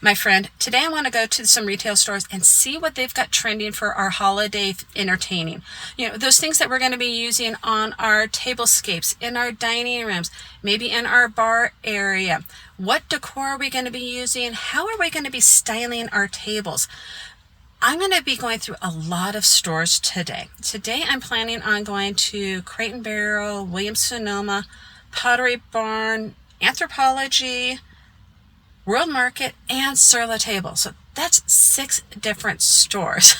My friend, today I want to go to some retail stores and see what they've got trending for our holiday entertaining. You know, those things that we're going to be using on our tablescapes, in our dining rooms, maybe in our bar area. What decor are we going to be using? How are we going to be styling our tables? I'm going to be going through a lot of stores today. Today I'm planning on going to Crate & Barrel, Williams-Sonoma, Pottery Barn, Anthropologie, World Market, and Sur La Table. So that's 6 different stores.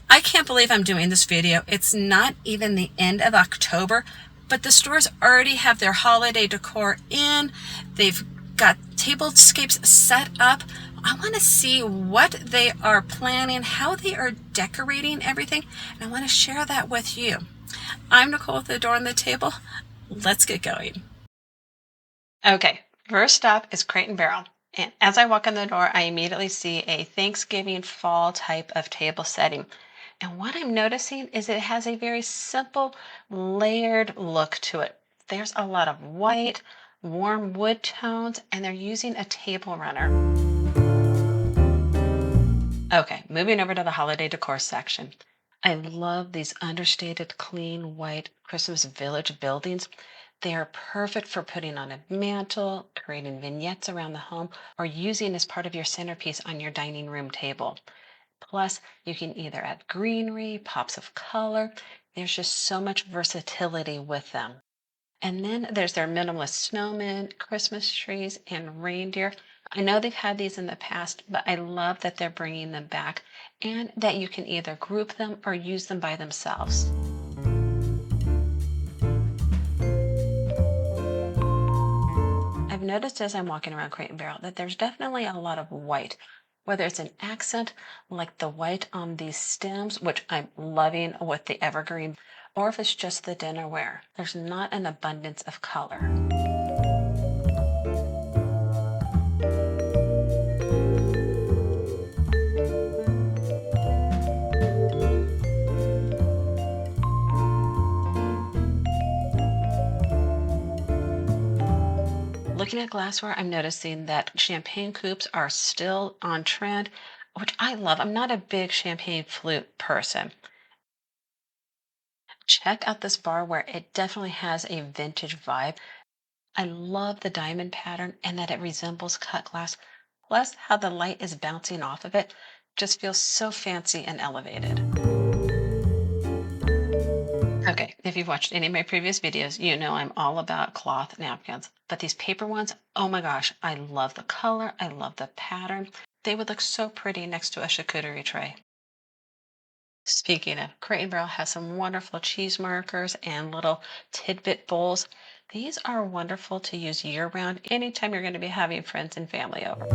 I can't believe I'm doing this video. It's not even the end of October, but the stores already have their holiday decor in. They've got tablescapes set up. I want to see what they are planning, how they are decorating everything, and I want to share that with you. I'm Nicole with the Door on the Table. Let's get going. Okay, first stop is Crate & Barrel. And as I walk in the door, I immediately see a Thanksgiving fall type of table setting. And what I'm noticing is it has a very simple, layered look to it. There's a lot of white, warm wood tones, and they're using a table runner. Okay, moving over to the holiday decor section. I love these understated, clean, white Christmas village buildings. They are perfect for putting on a mantle, creating vignettes around the home, or using as part of your centerpiece on your dining room table. Plus, you can either add greenery, pops of color. There's just so much versatility with them. And then there's their minimalist snowmen, Christmas trees, and reindeer. I know they've had these in the past, but I love that they're bringing them back and that you can either group them or use them by themselves. I've noticed as I'm walking around Crate & Barrel that there's definitely a lot of white, whether it's an accent like the white on these stems, which I'm loving with the evergreen, or if it's just the dinnerware. There's not an abundance of color. Looking at glassware, I'm noticing that champagne coupes are still on trend, which I love. I'm not a big champagne flute person. Check out this barware. It definitely has a vintage vibe. I love the diamond pattern and that it resembles cut glass. Plus, how the light is bouncing off of it just feels so fancy and elevated. Okay, if you've watched any of my previous videos, you know I'm all about cloth napkins. But these paper ones, oh my gosh, I love the color. I love the pattern. They would look so pretty next to a charcuterie tray. Speaking of, Crate & Barrel has some wonderful cheese markers and little tidbit bowls. These are wonderful to use year-round anytime you're going to be having friends and family over.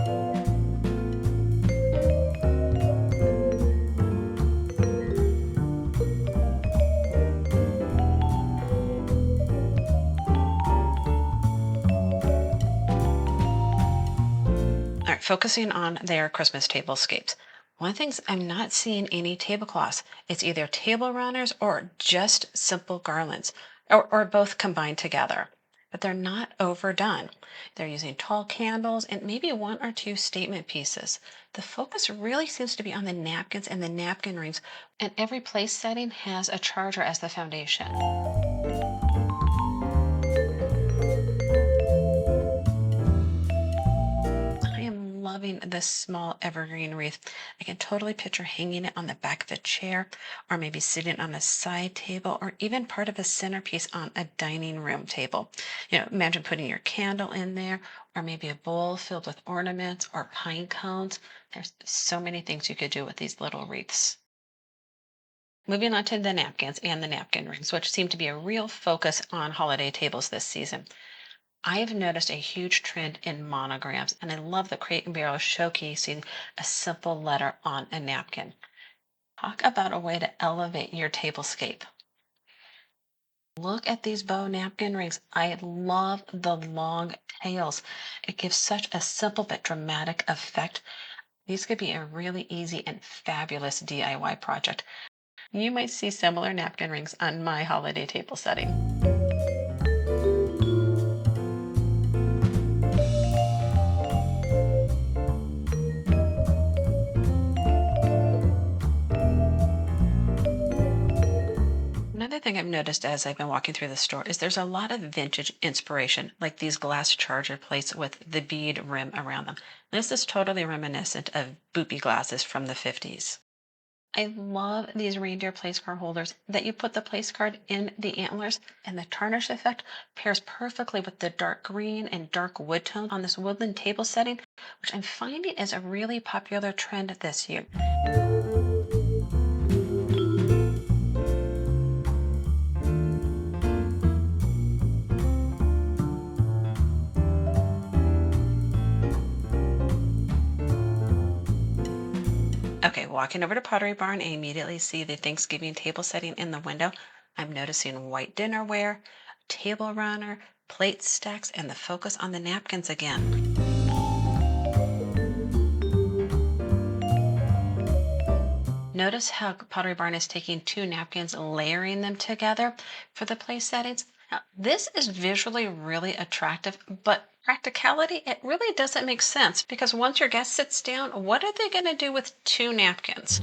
All right, focusing on their Christmas tablescapes. One of the things I'm not seeing any tablecloths. It's either table runners or just simple garlands, or both combined together. But they're not overdone. They're using tall candles and maybe 1 or 2 statement pieces. The focus really seems to be on the napkins and the napkin rings, and every place setting has a charger as the foundation. I am loving this small evergreen wreath. I can totally picture hanging it on the back of a chair, or maybe sitting on a side table, or even part of a centerpiece on a dining room table. You know, imagine putting your candle in there, or maybe a bowl filled with ornaments or pine cones. There's so many things you could do with these little wreaths. Moving on to the napkins and the napkin rings, which seem to be a real focus on holiday tables this season. I have noticed a huge trend in monograms, and I love the Crate and Barrel showcasing a simple letter on a napkin. Talk about a way to elevate your tablescape. Look at these bow napkin rings. I love the long tails. It gives such a simple but dramatic effect. These could be a really easy and fabulous DIY project. You might see similar napkin rings on my holiday table setting. thing I've noticed as I've been walking through the store is there's a lot of vintage inspiration, like these glass charger plates with the bead rim around them. This is totally reminiscent of boopy glasses from the 50s. I love these reindeer place card holders that you put the place card in the antlers, and the tarnish effect pairs perfectly with the dark green and dark wood tone on this woodland table setting, which I'm finding is a really popular trend this year. Okay, walking over to Pottery Barn, I immediately see the Thanksgiving table setting in the window. I'm noticing white dinnerware, table runner, plate stacks, and the focus on the napkins again. Notice how Pottery Barn is taking two napkins, layering them together for the place settings. Now, this is visually really attractive, but practicality, it really doesn't make sense because once your guest sits down, what are they going to do with two napkins?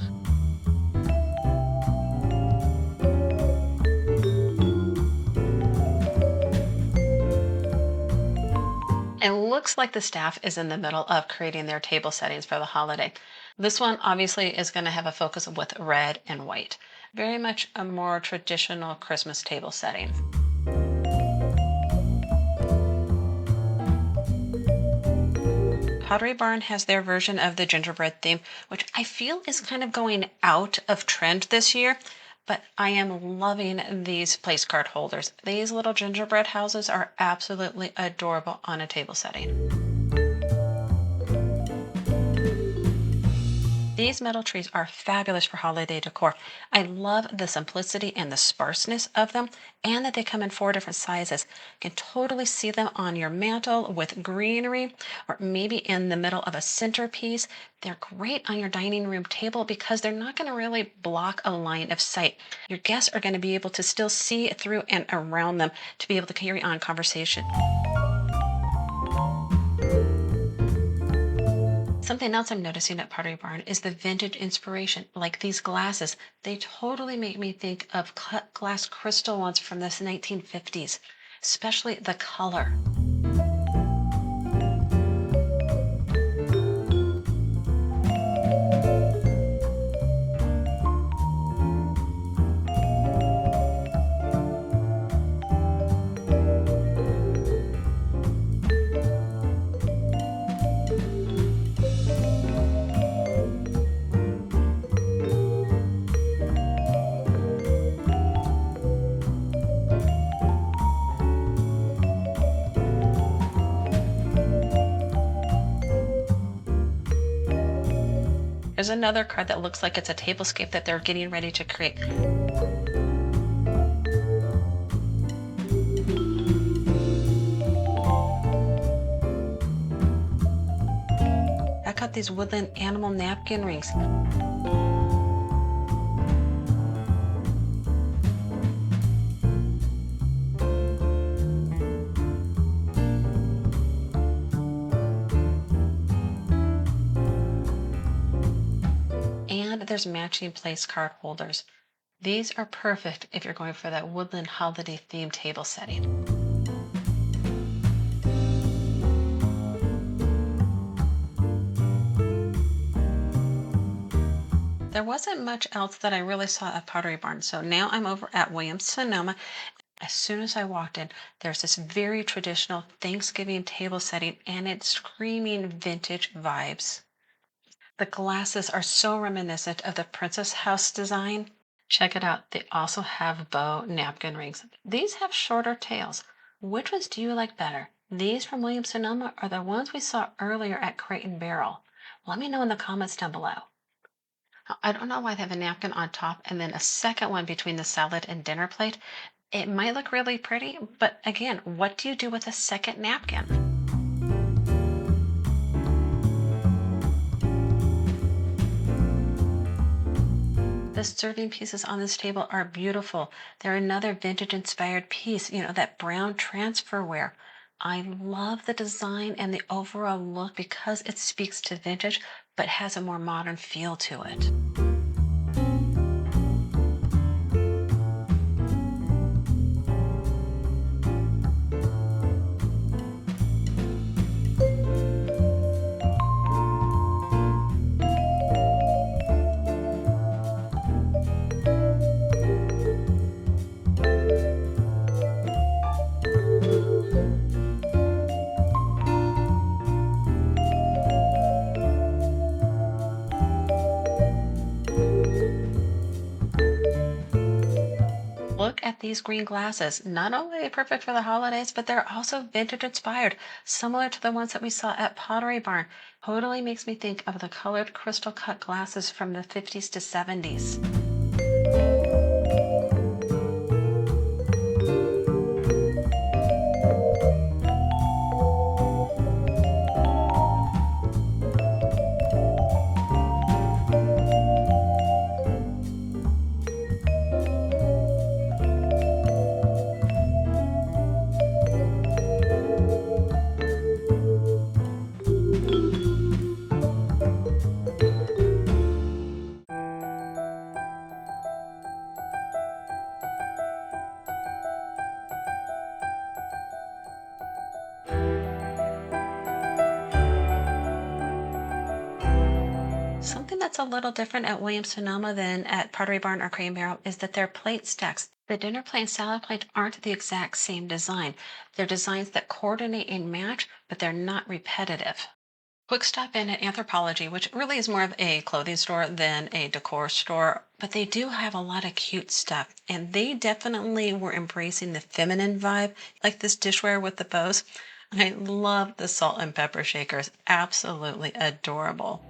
It looks like the staff is in the middle of creating their table settings for the holiday. This one obviously is going to have a focus with red and white. Very much a more traditional Christmas table setting. Pottery Barn has their version of the gingerbread theme, which I feel is kind of going out of trend this year. But I am loving these place card holders. These little gingerbread houses are absolutely adorable on a table setting. These metal trees are fabulous for holiday decor. I love the simplicity and the sparseness of them, and that they come in four different sizes. You can totally see them on your mantle with greenery, or maybe in the middle of a centerpiece. They're great on your dining room table because they're not going to really block a line of sight. Your guests are going to be able to still see through and around them to be able to carry on conversation. Something else I'm noticing at Pottery Barn is the vintage inspiration, like these glasses. They totally make me think of cut glass crystal ones from the 1950s, especially the color. There's another card that looks like it's a tablescape that they're getting ready to create. I got these woodland animal napkin rings. And there's matching place card holders. These are perfect if you're going for that woodland holiday themed table setting. There wasn't much else that I really saw at Pottery Barn, so now I'm over at Williams Sonoma. As soon as I walked in, there's this very traditional Thanksgiving table setting, and it's screaming vintage vibes. The glasses are so reminiscent of the Princess House design. Check it out. They also have bow napkin rings. These have shorter tails. Which ones do you like better? These from Williams Sonoma or the ones we saw earlier at Crate and Barrel? Let me know in the comments down below. Now, I don't know why they have a napkin on top and then a second one between the salad and dinner plate. It might look really pretty, but again, what do you do with a second napkin? The serving pieces on this table are beautiful. They're another vintage inspired piece, that brown transferware. I love the design and the overall look because it speaks to vintage but has a more modern feel to it. at these green glasses. Not only are they perfect for the holidays, but they're also vintage inspired, similar to the ones that we saw at Pottery Barn. Totally makes me think of the colored crystal cut glasses from the 50s to 70s. Something that's a little different at Williams Sonoma than at Pottery Barn or Crane Barrel is that their plate stacks. The dinner plate and salad plate aren't the exact same design. They're designs that coordinate and match, but they're not repetitive. Quick stop in at Anthropologie, which really is more of a clothing store than a decor store, but they do have a lot of cute stuff. And they definitely were embracing the feminine vibe, like this dishware with the bows. I love the salt and pepper shakers, absolutely adorable.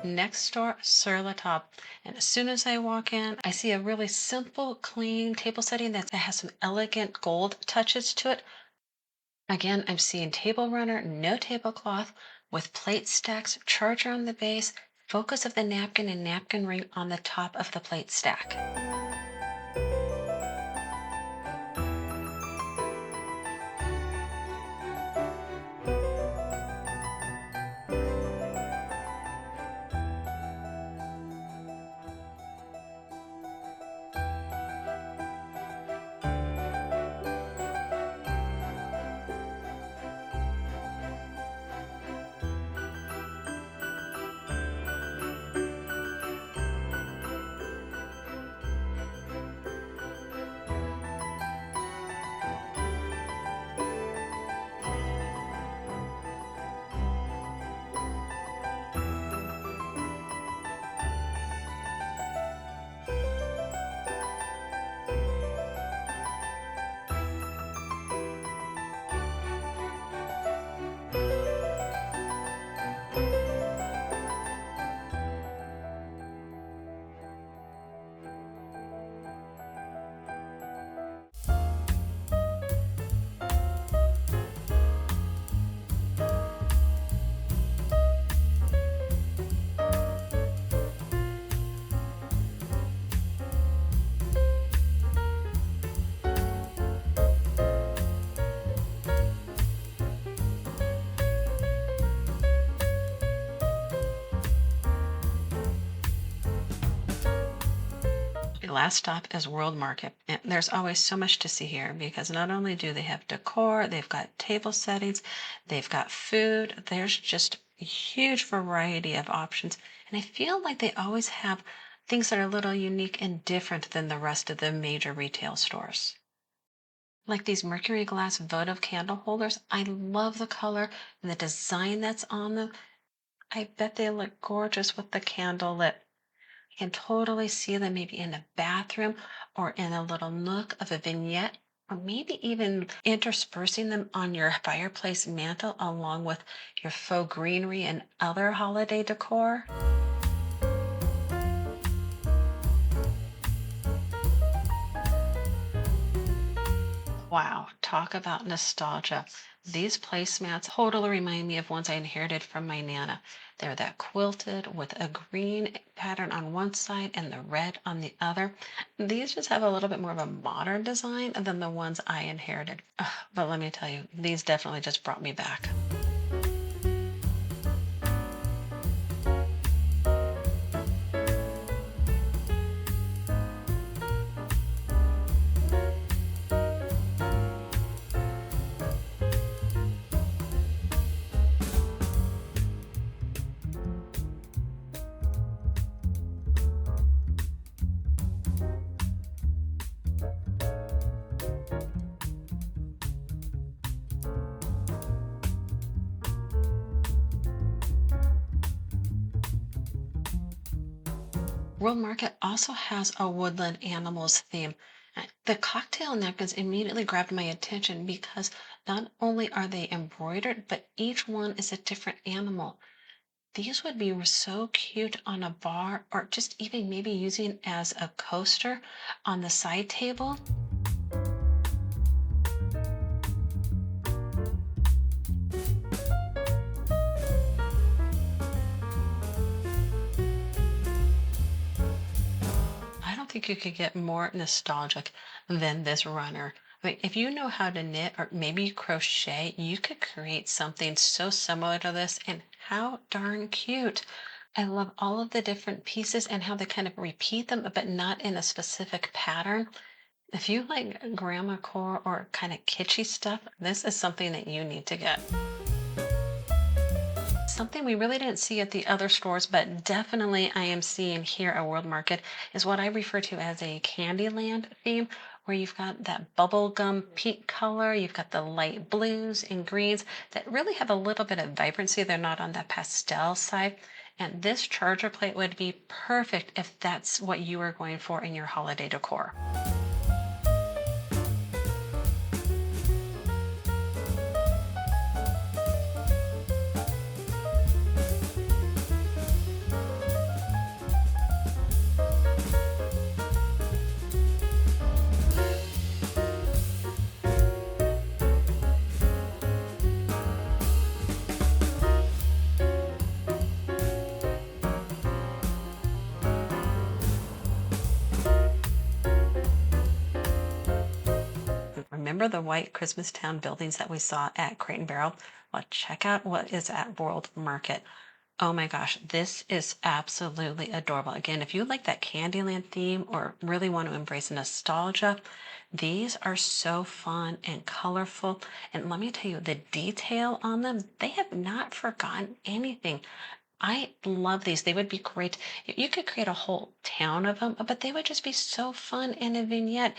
Next door, sur la table. And as soon as I walk in, I see a really simple, clean table setting that has some elegant gold touches to it. Again, I'm seeing table runner, no tablecloth, with plate stacks, charger on the base, focus of the napkin and napkin ring on the top of the plate stack. The last stop is World Market. And there's always so much to see here because not only do they have decor, they've got table settings, they've got food. There's just a huge variety of options. And I feel like they always have things that are a little unique and different than the rest of the major retail stores. Like these mercury glass votive candle holders. I love the color and the design that's on them. I bet they look gorgeous with the candle lit. Can totally see them maybe in a bathroom or in a little nook of a vignette, or maybe even interspersing them on your fireplace mantle along with your faux greenery and other holiday decor. Wow, talk about nostalgia. These placemats totally remind me of ones I inherited from my Nana. They're that quilted with a green pattern on one side and the red on the other. These just have a little bit more of a modern design than the ones I inherited. Ugh, but let me tell you, these definitely just brought me back. World Market also has a woodland animals theme. The cocktail napkins immediately grabbed my attention because not only are they embroidered, but each one is a different animal. These would be so cute on a bar or just even maybe using as a coaster on the side table. I don't think you could get more nostalgic than this runner. I mean, if you know how to knit or maybe crochet, you could create something so similar to this. And how darn cute! I love all of the different pieces and how they kind of repeat them, but not in a specific pattern. If you like grandma core or kind of kitschy stuff, this is something that you need to get. Something we really didn't see at the other stores, but definitely I am seeing here at World Market is what I refer to as a Candyland theme, where you've got that bubblegum pink color, you've got the light blues and greens that really have a little bit of vibrancy. They're not on that pastel side. And this charger plate would be perfect if that's what you are going for in your holiday decor. Remember the white Christmas town buildings that we saw at Crate and Barrel? Well, check out what is at World Market. Oh my gosh, this is absolutely adorable. Again, if you like that Candyland theme or really want to embrace nostalgia, these are so fun and colorful. And let me tell you, the detail on them, they have not forgotten anything. I love these. They would be great. You could create a whole town of them, but they would just be so fun in a vignette.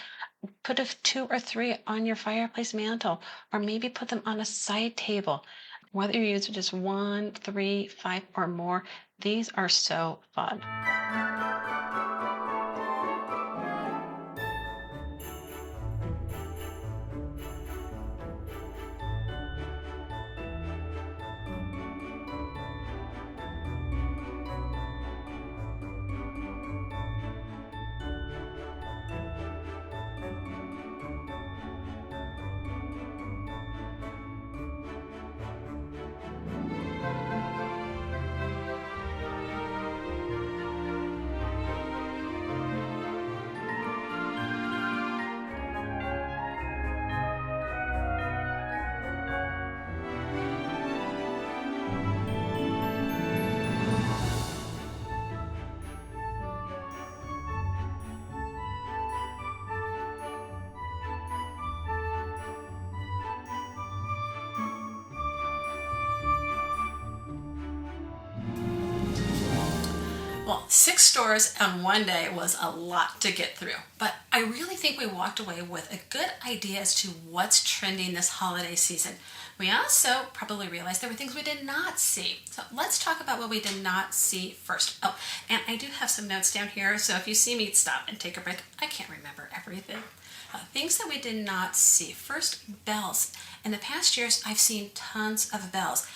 Put a two or three on your fireplace mantle, or maybe put them on a side table. Whether you use just one, three, five, or more, these are so fun. Well, 6 stores on one day was a lot to get through, but I really think we walked away with a good idea as to what's trending this holiday season. We also probably realized there were things we did not see. So let's talk about what we did not see first. Oh, and I do have some notes down here, so if you see me stop and take a break, I can't remember everything. Things that we did not see. First, bells. In the past years, I've seen tons of bells.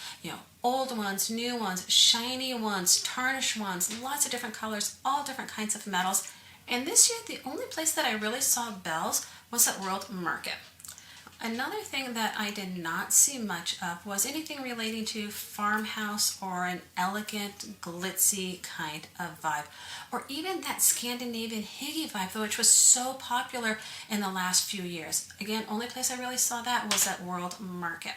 Old ones, new ones, shiny ones, tarnished ones, lots of different colors, all different kinds of metals. And this year, the only place that I really saw bells was at World Market. Another thing that I did not see much of was anything relating to farmhouse or an elegant, glitzy kind of vibe, or even that Scandinavian higgy vibe, which was so popular in the last few years. Again, only place I really saw that was at World Market.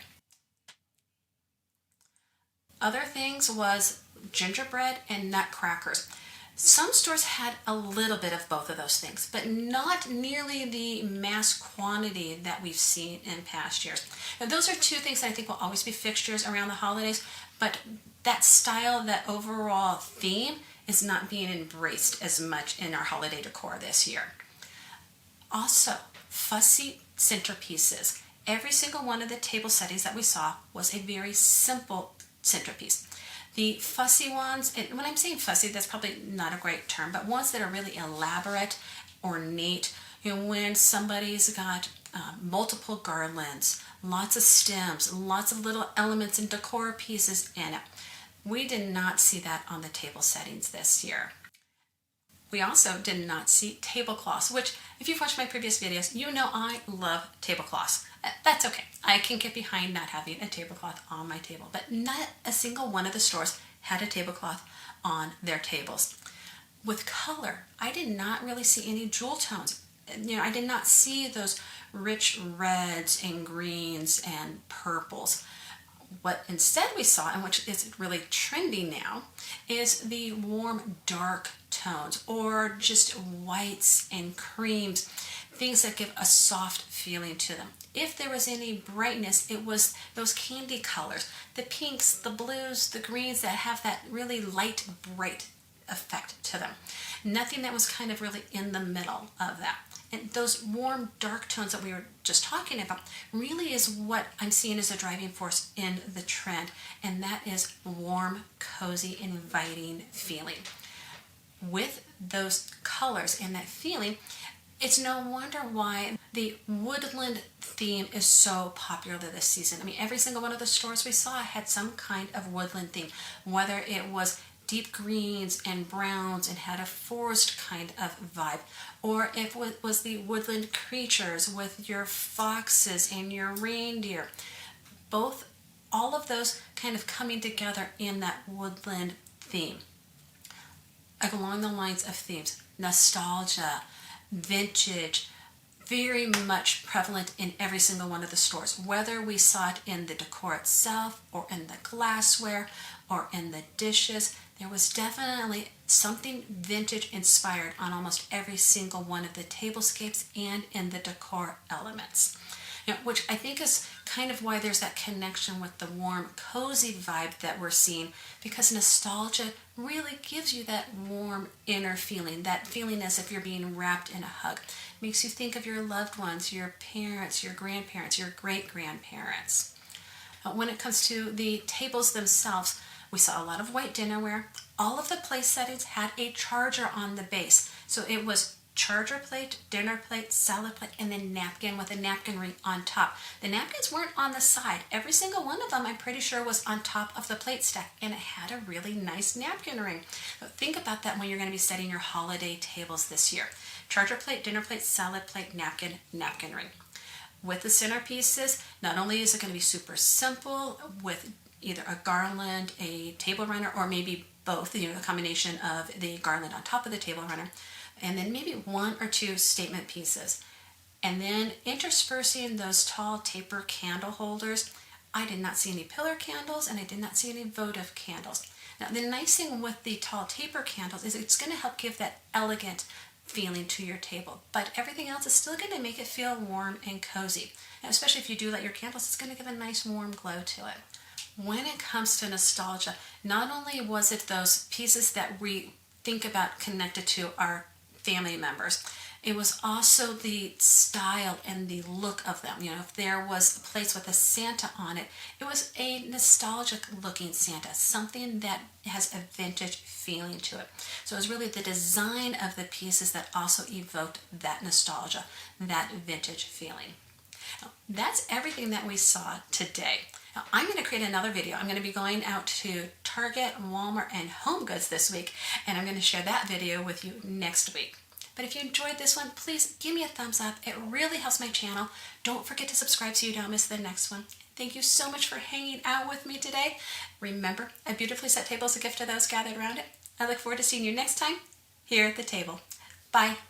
Other things was gingerbread and nutcrackers. Some stores had a little bit of both of those things, but not nearly the mass quantity that we've seen in past years. Now, those are two things that I think will always be fixtures around the holidays, but that style, that overall theme, is not being embraced as much in our holiday decor this year. Also, fussy centerpieces. Every single one of the table settings that we saw was a very simple centerpiece. The fussy ones, and when I'm saying fussy, that's probably not a great term, but ones that are really elaborate, ornate, when somebody's got multiple garlands, lots of stems, lots of little elements and decor pieces in it. We did not see that on the table settings this year. We also did not see tablecloths, which if you've watched my previous videos, you know I love tablecloths. That's okay. I can get behind not having a tablecloth on my table, but not a single one of the stores had a tablecloth on their tables. With color, I did not really see any jewel tones. I did not see those rich reds and greens and purples. What instead we saw, and which is really trendy now, is the warm dark tones, or just whites and creams, things that give a soft feeling to them. If there was any brightness, it was those candy colors, the pinks, the blues, the greens that have that really light, bright effect to them. Nothing that was kind of really in the middle of that. And those warm, dark tones that we were just talking about really is what I'm seeing as a driving force in the trend, and that is warm, cozy, inviting feeling. With those colors and that feeling, it's no wonder why the woodland theme is so popular this season. I mean, every single one of the stores we saw had some kind of woodland theme, whether it was deep greens and browns and had a forest kind of vibe, or if it was the woodland creatures with your foxes and your reindeer. All of those kind of coming together in that woodland theme. Along the lines of themes, nostalgia, vintage, very much prevalent in every single one of the stores, whether we saw it in the decor itself or in the glassware or in the dishes. There was definitely something vintage inspired on almost every single one of the tablescapes and in the decor elements. Which I think is kind of why there's that connection with the warm, cozy vibe that we're seeing, because nostalgia really gives you that warm inner feeling, that feeling as if you're being wrapped in a hug. It makes you think of your loved ones, your parents, your grandparents, your great-grandparents. When it comes to the tables themselves, we saw a lot of white dinnerware. All of the place settings had a charger on the base. So it was charger plate, dinner plate, salad plate, and then napkin with a napkin ring on top. The napkins weren't on the side. Every single one of them, I'm pretty sure, was on top of the plate stack, and it had a really nice napkin ring. But think about that when you're going to be setting your holiday tables this year. Charger plate, dinner plate, salad plate, napkin, napkin ring. With the centerpieces, not only is it going to be super simple with either a garland, a table runner, or maybe both, a combination of the garland on top of the table runner, and then maybe one or two statement pieces. And then interspersing those tall taper candle holders, I did not see any pillar candles and I did not see any votive candles. Now the nice thing with the tall taper candles is it's going to help give that elegant feeling to your table, but everything else is still going to make it feel warm and cozy. And especially if you do light your candles, it's going to give a nice warm glow to it. When it comes to nostalgia, not only was it those pieces that we think about connected to our family members, it was also the style and the look of them. If there was a place with a Santa on it, it was a nostalgic looking Santa, something that has a vintage feeling to it. So it was really the design of the pieces that also evoked that nostalgia, that vintage feeling. Now, that's everything that we saw today. Now, I'm going to create another video. I'm going to be going out to Target, Walmart, and Home Goods this week, and I'm going to share that video with you next week. But if you enjoyed this one, please give me a thumbs up. It really helps my channel. Don't forget to subscribe so you don't miss the next one. Thank you so much for hanging out with me today. Remember, a beautifully set table is a gift to those gathered around it. I look forward to seeing you next time here at the table. Bye.